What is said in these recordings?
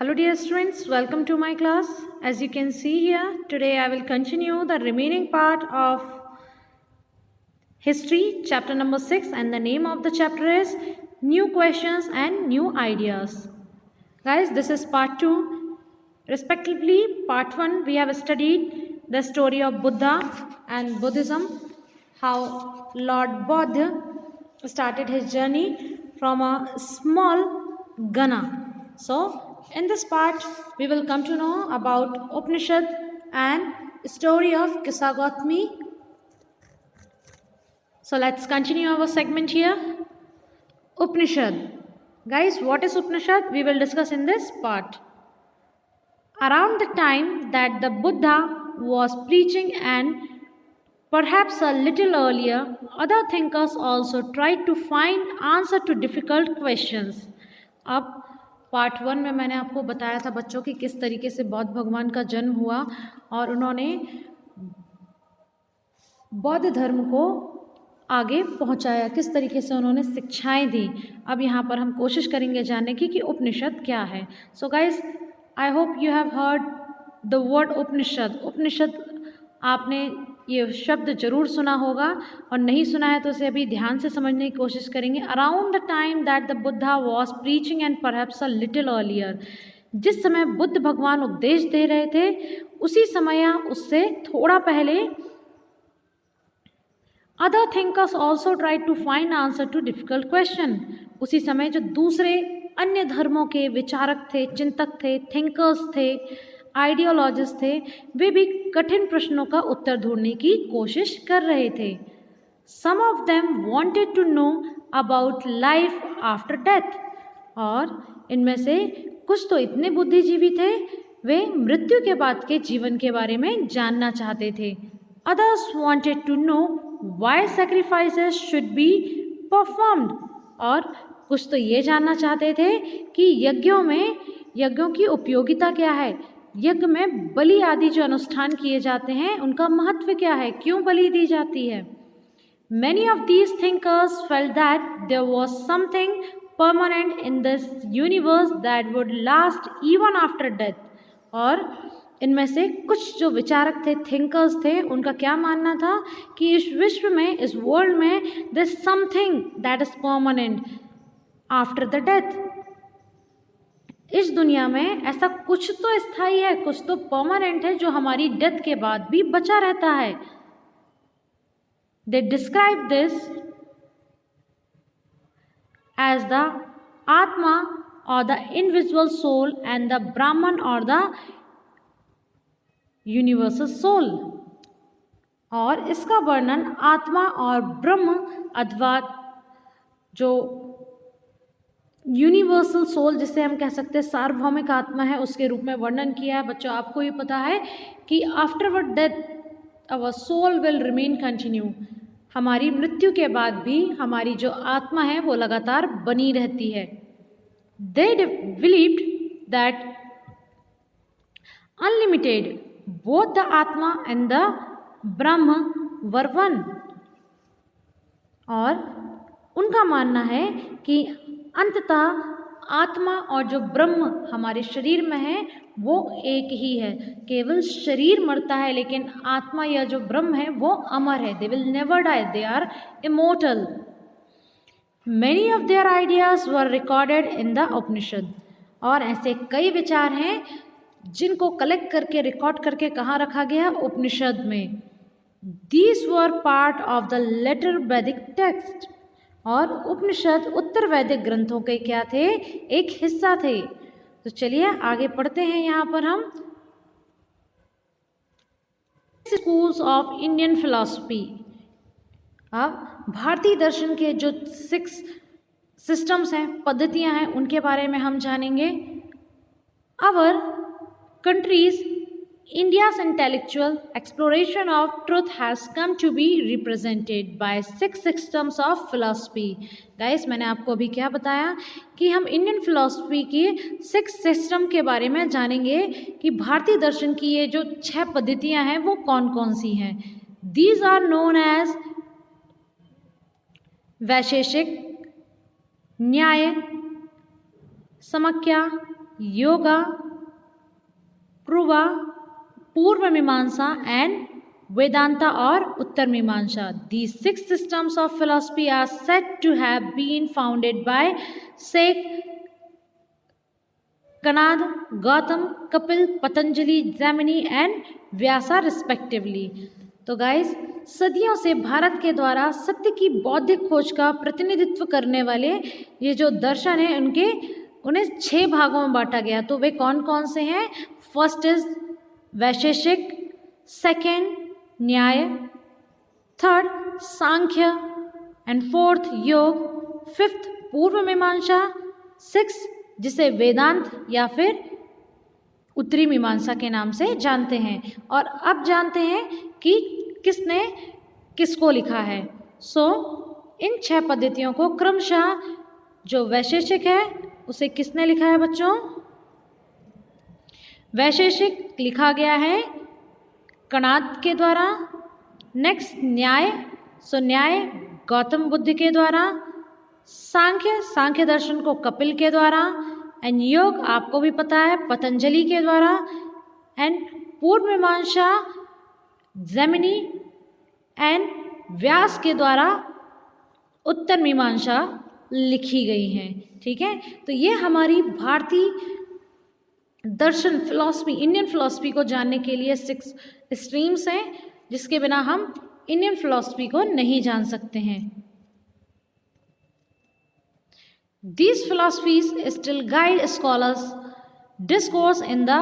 Hello dear students, welcome to my class. As you can see here, today I will continue the remaining part of history, chapter number 6, and the name of the chapter is New Questions and New Ideas. Guys, this is part 2. Respectively, part 1 we have studied the story of Buddha and Buddhism, how Lord Buddha started his journey from a small Ghana. So, in this part, we will come to know about Upanishad and story of Kissa Gautami. So, let's continue our segment here. Upanishad. Guys, what is Upanishad? We will discuss in this part. Around the time that the Buddha was preaching and perhaps a little earlier, other thinkers also tried to find answer to difficult questions. अब part 1 में मैंने आपको बताया था बच्चों की किस तरीके से बौद्ध भगवान का जन्म हुआ और उन्होंने बौद्ध धर्म को आगे पहुंचाया, किस तरीके से उन्होंने शिक्षाएं दी। अब यहाँ पर हम कोशिश करेंगे जानने की कि उपनिषद क्या है। So guys, I hope you have heard the word Upanishad. Upanishad आपने ये शब्द जरूर सुना होगा और नहीं सुना है तो इसे अभी ध्यान से समझने की कोशिश करेंगे। Around the time that the Buddha was preaching and perhaps a little earlier, जिस समय बुद्ध भगवान उपदेश दे रहे थे उसी समय या उससे थोड़ा पहले other thinkers also try to find answer to difficult question. उसी समय जो दूसरे अन्य धर्मों के विचारक थे, चिंतक थे, थिंकर्स थे, आइडियोलॉजिस्ट थे, वे भी कठिन प्रश्नों का उत्तर ढूंढने की कोशिश कर रहे थे। Some of them wanted to know about life after death, और इनमें से कुछ तो इतने बुद्धिजीवी थे वे मृत्यु के बाद के जीवन के बारे में जानना चाहते थे। Others wanted to know why sacrifices should be performed, और कुछ तो ये जानना चाहते थे कि यज्ञों की उपयोगिता क्या है, यज्ञ में बलि आदि जो अनुष्ठान किए जाते हैं उनका महत्व क्या है, क्यों बलि दी जाती है। Many of these thinkers felt that there was something permanent in this universe that would last even after death, और इनमें से कुछ जो विचारक थे, थिंकर्स थे, उनका क्या मानना था कि इस विश्व में, इस वर्ल्ड में there is something that is permanent after the death। इस दुनिया में ऐसा कुछ तो स्थायी है, कुछ तो परमानेंट है जो हमारी डेथ के बाद भी बचा रहता है। They describe this as the Atma or the invisible soul and the Brahman or the universal soul, और इसका वर्णन आत्मा और ब्रह्म अथवा जो यूनिवर्सल सोल, जिसे हम कह सकते हैं सार्वभौमिक आत्मा है, उसके रूप में वर्णन किया है। बच्चों, आपको ये पता है कि afterward death our soul will remain continue, हमारी मृत्यु के बाद भी हमारी जो आत्मा है वो लगातार बनी रहती है। They believed that unlimited both the आत्मा and the Brahma were one, और उनका मानना है कि अंततः आत्मा और जो ब्रह्म हमारे शरीर में है वो एक ही है। केवल शरीर मरता है लेकिन आत्मा या जो ब्रह्म है वो अमर है। They will never die, they are immortal. Many of their ideas were recorded in the Upanishad, और ऐसे कई विचार हैं जिनको कलेक्ट करके, रिकॉर्ड करके कहाँ रखा गया? उपनिषद में। These were part of the later Vedic text, और उपनिषद उत्तर वैदिक ग्रंथों के क्या थे? एक हिस्सा थे। तो चलिए आगे पढ़ते हैं। यहाँ पर हम स्कूल्स ऑफ इंडियन फिलॉसफी, अब भारतीय दर्शन के जो 6 सिस्टम्स हैं, पद्धतियां हैं, उनके बारे में हम जानेंगे। अवर countries India's intellectual exploration of truth has come to be represented by 6 systems of philosophy। Guys, मैंने आपको अभी क्या बताया कि हम इंडियन फिलॉसफी की 6 सिस्टम के बारे में जानेंगे कि भारतीय दर्शन की ये जो 6 पद्धतियां हैं वो कौन कौन सी हैं। These are known as वैशेषिक, न्याय, समख्या, योगा, पूर्व मीमांसा एंड वेदांता और उत्तर मीमांसा. These 6 systems of philosophy are said to have been founded by Sheikh Kanad, Gautam, Kapil, Patanjali, Jaimini and Vyasa respectively. तो गाइस, सदियों से भारत के द्वारा सत्य की बौद्धिक खोज का प्रतिनिधित्व करने वाले ये जो दर्शन है उन्हें 6 भागों में बांटा गया. तो वे कौन कौन से हैं? फर्स्ट इज वैशेषिक, सेकेंड न्याय, थर्ड सांख्य एंड फोर्थ योग, फिफ्थ पूर्व मीमांसा, सिक्स जिसे वेदांत या फिर उत्तरी मीमांसा के नाम से जानते हैं. और अब जानते हैं कि किसने किसको लिखा है. इन 6 पद्धतियों को क्रमशः जो वैशेषिक है उसे किसने लिखा है बच्चों? वैशेषिक लिखा गया है कणाद के द्वारा. नेक्स्ट न्याय, न्याय गौतम बुद्ध के द्वारा. सांख्य दर्शन को कपिल के द्वारा. एंड योग आपको भी पता है पतंजलि के द्वारा. एंड पूर्व मीमांसा जैमिनी एंड व्यास के द्वारा उत्तर मीमांसा लिखी गई है. ठीक है, तो ये हमारी भारतीय दर्शन फिलॉसफी, इंडियन फिलॉसफी को जानने के लिए 6 स्ट्रीम्स हैं जिसके बिना हम इंडियन फिलॉसफी को नहीं जान सकते हैं. These philosophies still guide scholars discourse in the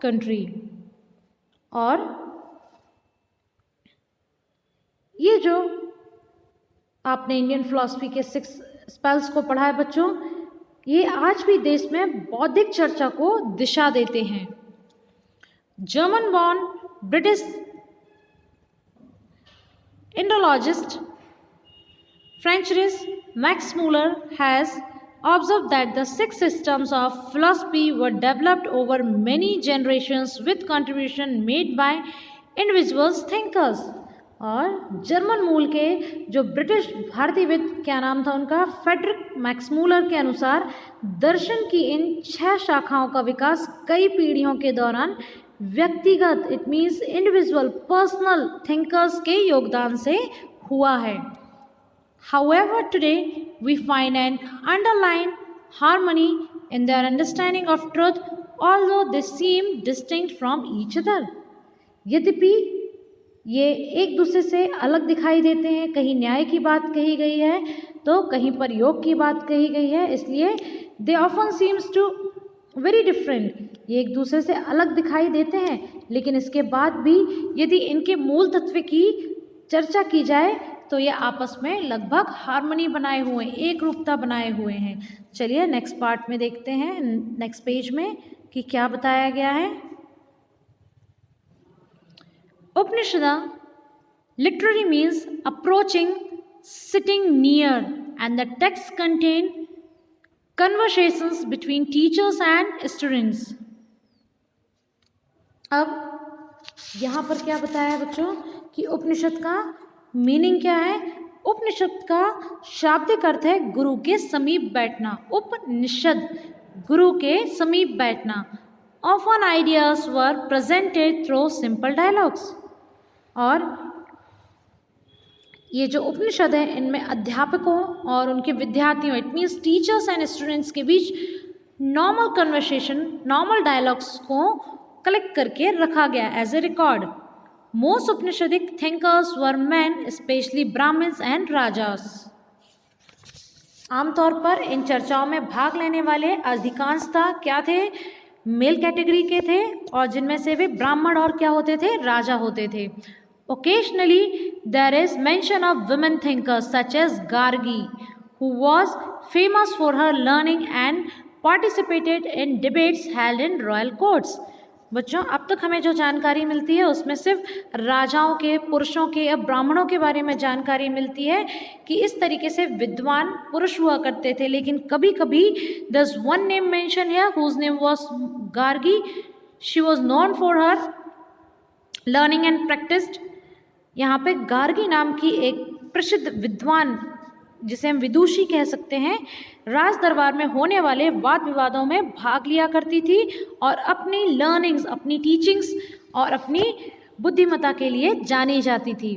country. और ये जो आपने इंडियन फिलॉसफी के 6 स्पेल्स को पढ़ा है बच्चों, ये आज भी देश में बौद्धिक चर्चा को दिशा देते हैं. German born British Indologist Francis Max Muller has observed that the 6 systems of philosophy were developed over many generations with contribution made by individual thinkers. और जर्मन मूल के जो ब्रिटिश भारतीयविद, क्या नाम था उनका, फ्रेडरिक मैक्स मूलर के अनुसार दर्शन की इन 6 शाखाओं का विकास कई पीढ़ियों के दौरान व्यक्तिगत, it means individual personal thinkers के योगदान से हुआ है. However, today we find an underlying harmony in their understanding of truth, although they seem distinct from each other. यद्यपि ये एक दूसरे से अलग दिखाई देते हैं. कहीं न्याय की बात कही गई है तो कहीं पर योग की बात कही गई है, इसलिए they often seems to very different. ये एक दूसरे से अलग दिखाई देते हैं, लेकिन इसके बाद भी यदि इनके मूल तत्व की चर्चा की जाए तो ये आपस में लगभग हार्मनी बनाए हुए, एक रूपता बनाए हुए हैं. चलिए नेक्स्ट पार्ट में देखते हैं, नेक्स्ट पेज में कि क्या बताया गया है. उपनिषद literally means approaching, sitting near, and the text contain conversations between teachers and students. अब यहाँ पर क्या बताया है बच्चों कि उपनिषद का मीनिंग क्या है. उपनिषद का शाब्दिक अर्थ है गुरु के समीप बैठना. उपनिषद गुरु के समीप बैठना. Often ideas were presented through simple dialogues. और ये जो उपनिषद है इनमें अध्यापकों और उनके विद्यार्थियों, it means teachers and students के बीच नॉर्मल कन्वर्सेशन, नॉर्मल डायलॉग्स को कलेक्ट करके रखा गया as a record. Most Upanishadic thinkers were man, especially Brahmans and rajas. आमतौर पर इन चर्चाओं में भाग लेने वाले अधिकांशतः क्या थे, मेल कैटेगरी के थे, और जिनमें से वे ब्राह्मण और क्या होते थे, राजा होते थे. Occasionally, there is mention of women thinkers such as Gargi, who was famous for her learning and participated in debates held in royal courts. बच्चों, अब तक हमें जो जानकारी मिलती है उसमें सिर्फ राजाओं के, पुरुषों के या ब्राह्मणों के बारे में जानकारी मिलती है कि इस तरीके से विद्वान पुरुष हुआ करते थे. लेकिन कभी कभी there's one name mentioned here whose name was Gargi. She was known for her learning and practiced. यहाँ पे गार्गी नाम की एक प्रसिद्ध विद्वान जिसे हम विदुषी कह सकते हैं, राज दरबार में होने वाले वाद विवादों में भाग लिया करती थी और अपनी लर्निंग्स, अपनी टीचिंग्स और अपनी बुद्धिमत्ता के लिए जानी जाती थी।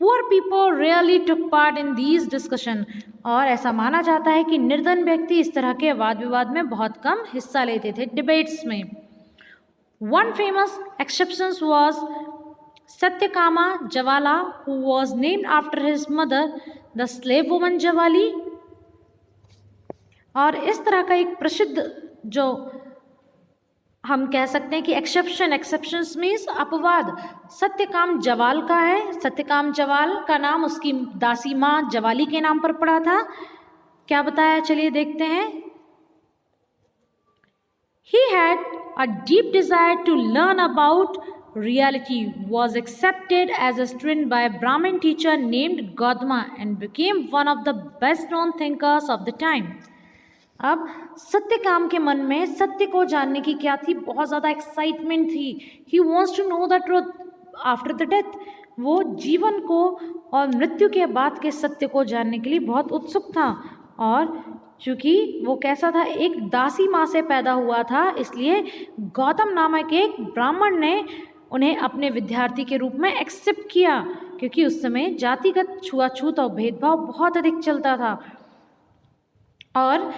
Poor people really took part in these discussion, और ऐसा माना जाता है कि निर्धन व्यक्ति इस तरह के वाद विवाद में बहुत कम हिस्सा लेते थे, डिबेट्स में। One famous exception was Satyakama Jawala, who was named after his mother, the slave woman Jawali. और इस तरह का एक प्रसिद्ध जो हम कह सकते हैं कि एक्सेप्शंस मीन्स अपवाद, सत्यकाम जवाल का है। सत्यकाम जवाल का नाम उसकी दासी माँ जवाली के नाम पर पड़ा था। क्या बताया, चलिए देखते हैं। He had a deep desire to learn about reality, was accepted as a student by a Brahmin teacher named Gautama and became one of the best known thinkers of the time। अब सत्यकाम के मन में सत्य को जानने की क्या थी, बहुत ज़्यादा एक्साइटमेंट थी। He wants to know the truth after the death। वो जीवन को और मृत्यु के बाद के सत्य को जानने के लिए बहुत उत्सुक था। और चूँकि वो कैसा था, एक दासी माँ से पैदा हुआ था, इसलिए गौतम नामक एक ब्राह्मण ने उन्हें अपने विद्यार्थी के रूप में एक्सेप्ट किया, क्योंकि उस समय जातिगत छुआछूत और भेदभाव बहुत अधिक चलता था। और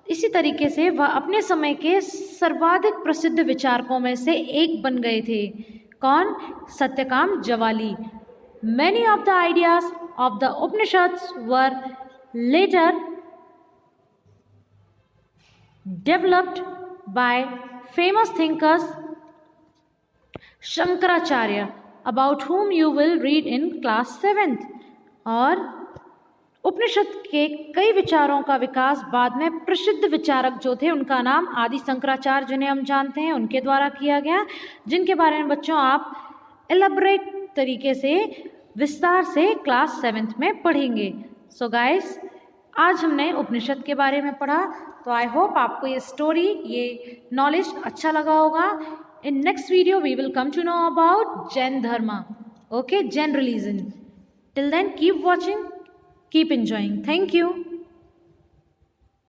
इसी तरीके से वह अपने समय के सर्वाधिक प्रसिद्ध विचारकों में से एक बन गए थे। कौन? Satyakam Jawali. Many of the ideas of the Upanishads were later developed by famous thinkers Shankaracharya, about whom you will read in class 7th। और उपनिषद के कई विचारों का विकास बाद में प्रसिद्ध विचारक जो थे, उनका नाम आदि शंकराचार्य, जिन्हें हम जानते हैं, उनके द्वारा किया गया, जिनके बारे में बच्चों आप एलेबरेट तरीके से विस्तार से क्लास 7th में पढ़ेंगे। सो गाइस, आज हमने उपनिषद के बारे में पढ़ा, तो आई होप आपको ये स्टोरी, ये नॉलेज अच्छा लगा होगा। In next video we will come to know about Jain dharma, okay, Jain religion. Till then keep watching, keep enjoying. Thank you.